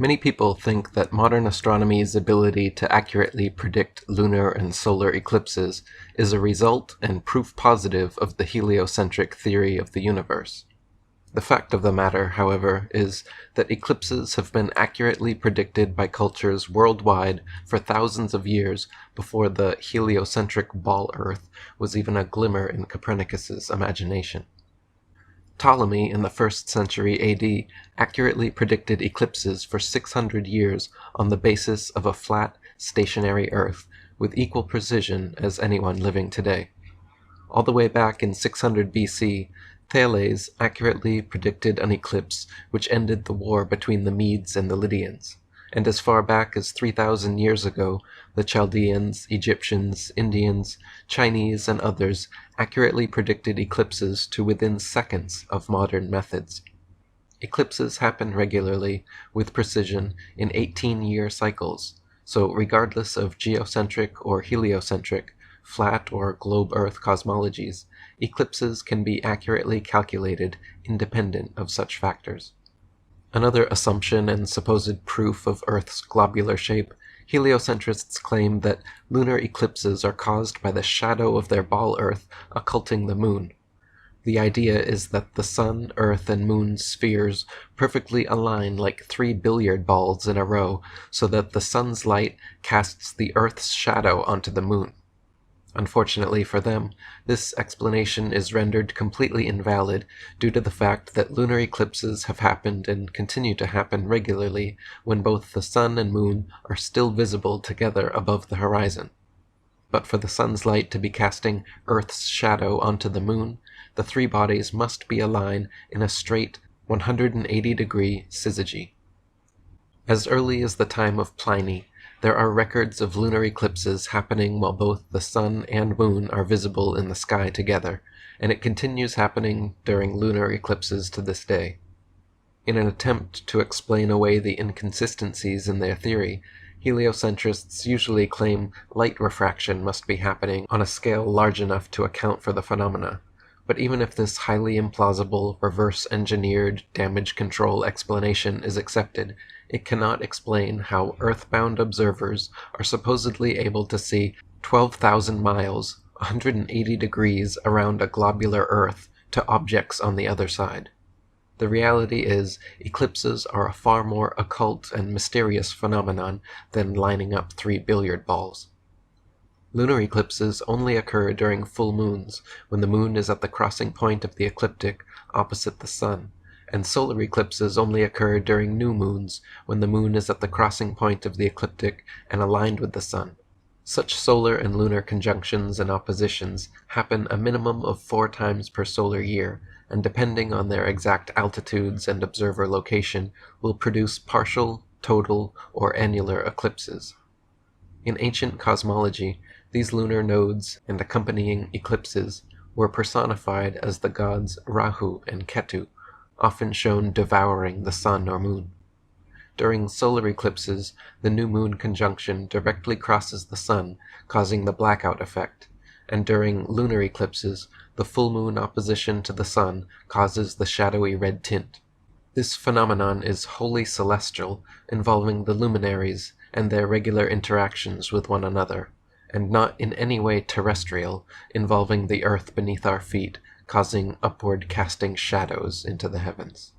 Many people think that modern astronomy's ability to accurately predict lunar and solar eclipses is a result and proof positive of the heliocentric theory of the universe. The fact of the matter, however, is that eclipses have been accurately predicted by cultures worldwide for thousands of years before the heliocentric ball Earth was even a glimmer in Copernicus's imagination. Ptolemy in the 1st century AD accurately predicted eclipses for 600 years on the basis of a flat, stationary Earth with equal precision as anyone living today. All the way back in 600 BC, Thales accurately predicted an eclipse which ended the war between the Medes and the Lydians, and as far back as 3,000 years ago, the Chaldeans, Egyptians, Indians, Chinese, and others accurately predicted eclipses to within seconds of modern methods. Eclipses happen regularly, with precision, in 18-year cycles, so regardless of geocentric or heliocentric, flat or globe Earth cosmologies, eclipses can be accurately calculated independent of such factors. Another assumption and supposed proof of Earth's globular shape, heliocentrists claim that lunar eclipses are caused by the shadow of their ball Earth occulting the moon. The idea is that the Sun, Earth, and Moon's spheres perfectly align like 3 billiard balls in a row so that the Sun's light casts the Earth's shadow onto the Moon. Unfortunately for them, this explanation is rendered completely invalid due to the fact that lunar eclipses have happened and continue to happen regularly when both the Sun and Moon are still visible together above the horizon. But for the Sun's light to be casting Earth's shadow onto the Moon, the three bodies must be aligned in a straight 180-degree syzygy. As early as the time of Pliny, there are records of lunar eclipses happening while both the Sun and Moon are visible in the sky together, and it continues happening during lunar eclipses to this day. In an attempt to explain away the inconsistencies in their theory, heliocentrists usually claim light refraction must be happening on a scale large enough to account for the phenomena. But even if this highly implausible, reverse-engineered damage control explanation is accepted, it cannot explain how Earthbound observers are supposedly able to see 12,000 miles, 180 degrees around a globular Earth to objects on the other side. The reality is, eclipses are a far more occult and mysterious phenomenon than lining up 3 billiard balls. Lunar eclipses only occur during full moons, when the moon is at the crossing point of the ecliptic opposite the sun, and solar eclipses only occur during new moons, when the moon is at the crossing point of the ecliptic and aligned with the sun. Such solar and lunar conjunctions and oppositions happen a minimum of 4 times per solar year, and depending on their exact altitudes and observer location, will produce partial, total, or annular eclipses. In ancient cosmology, these lunar nodes and accompanying eclipses were personified as the gods Rahu and Ketu, often shown devouring the sun or moon. During solar eclipses, the new moon conjunction directly crosses the sun, causing the blackout effect, and during lunar eclipses, the full moon opposition to the sun causes the shadowy red tint. This phenomenon is wholly celestial, involving the luminaries and their regular interactions with one another, and not in any way terrestrial, involving the earth beneath our feet, causing upward casting shadows into the heavens.